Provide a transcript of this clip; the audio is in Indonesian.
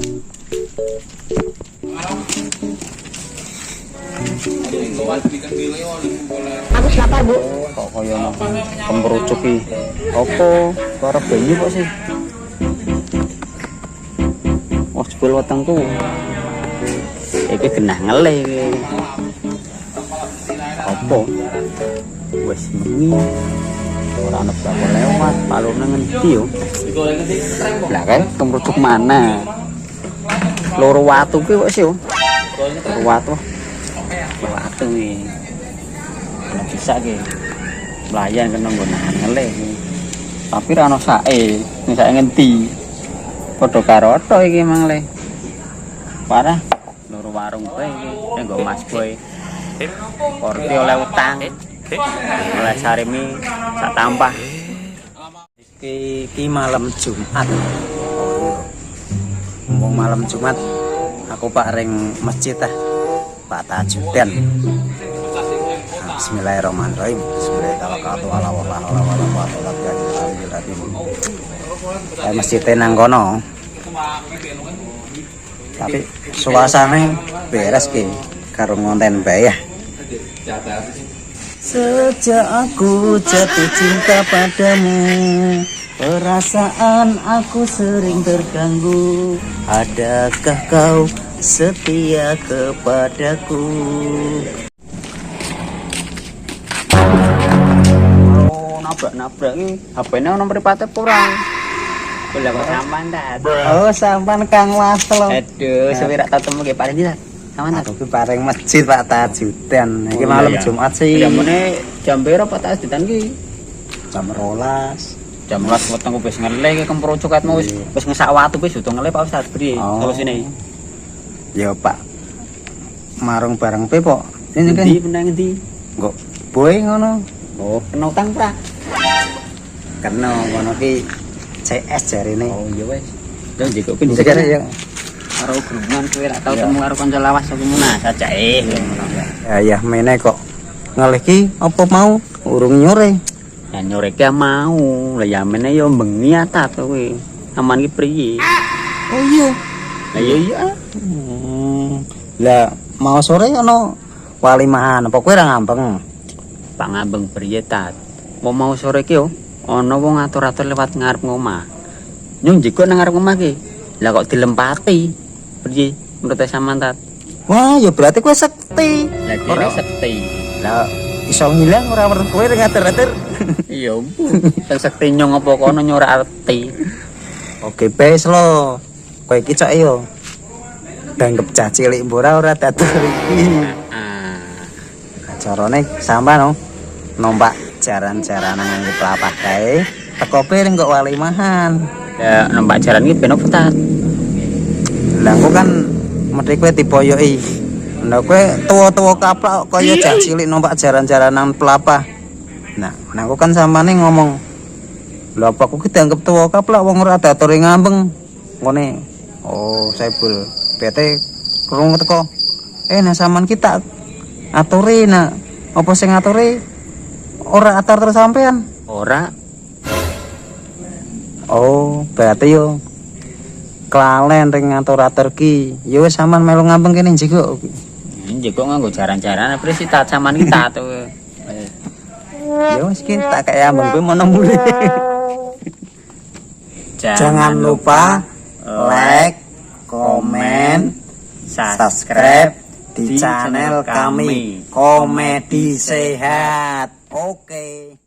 Aku lapar, Bu. Kok kaya kemerucuk iki. Apa para banyu kok sih? Wah, jebul wetengku. Iki genah ngelih iki. Apa? Wes bengi. Ora ana berapa lewat, palune ngendi yo. Lah kae kemerucuk mana? Loro watu ki kok sih yo. Loro watu. Watu iki. Ora bisa ki. Mlayan kena nggo nahan ngelih. Tapi ra ono sae, ning sae ngendi? Padha karo to iki mang le. Parah. Loro warung kowe iki, nek nggo Mas Boy. Korti oleh utang. Oleh sarimi sak tampah. Iki malam Jumat. Ngomong malam Jumat, aku Pak ring masjid tah. Pak Tajudan. Bismillahirrahmanirrahim. Bismillahirrahmanirrahim. Masjid nang kono. Tapi suasana beres ki karo ngonten bae ya. Sejak aku jatuh cinta padamu, perasaan aku sering terganggu. Adakah kau setia kepadaku? Oh, nabrak ini HP-nya nomor mripate kurang. Boleh kok sampan dah. Oh, sampan Kang Mas lo. Aduh, sewirak tatemu ki paling tidak. Sampan aku ki paring masjid Pak Tajudan. Iki malam Jumat sih. Jamune jam piro Pak Tajudan ki? Jam 12. Jam 12 weteng wis ngelih ki kemprocok katmu wis ngesak watu wis udah ngelih Pak Ustaz. Priye solusine? Ya Pak. Marung bareng pe pok. Ini kan di benang ndi? Kok boy ngono. Oh, kena utang pra. Kena ngono ki CS jarine. Oh iya wis. Yo njiko pin segara ya. Karo grungan kowe ra tau temu karo kanca lawas apa menah cacahe ngono. Ya mene kok ngelih ki apa mau urung nyore. Ya nyore ki mau. Lah ya mene yo bengi atat kowe. Aman ki priye? Oh iya. Lah iya. Lah mau sore ono walimahan apa kowe ra ngambeng? Pak ngambeng priye tat? Mau sore ki yo ana wong atur-atur lewat ngarep ngomah. Nyung njiko nang ngarep ngomah ki. Lah kok dilempati. Priye menurut sampean tat? Wah, ya berarti kowe sekti. Lah kira sekti. Lah iso ngilang ora weruh kowe ngatur-atur. Iya, ben sekti nyong apa kono nyora arti. Oke, bes lo. Kowe iki cok yo. Danggep cah cilik ora datur iki. Carane sampean numpak jaran-jaranan nganggo pelapah kae teko piring kok walimahan. Ya numpak jaran iki ben opo tat? Lah engko kan mesti kowe diboyoki. Lah kowe tuwa-tuwa kaplak kaya cah cilik numpak jaran-jaranan pelapah. Nah, aku kan sampeane ngomong, "Lho apa aku dianggap tuwa kaplak wong ora datur ngambeng." Ngene. Oh, Saibul. Bete krungu teko. Nah sampean kita aturi nak. Apa sing ngaturi? Ora atur terus sampean. Ora. Oh, berarti yo klalen ring ngatur-atur ki. Ya wis sampean melu ngambeng kene njiko. Njiko nganggo jaran-jaran apa sih tat sampean ki tat. Ya wis ki tak kaya ambeng kowe mono mule. Jangan lupa like, komen, subscribe di channel kami Komedi Sehat. Oke.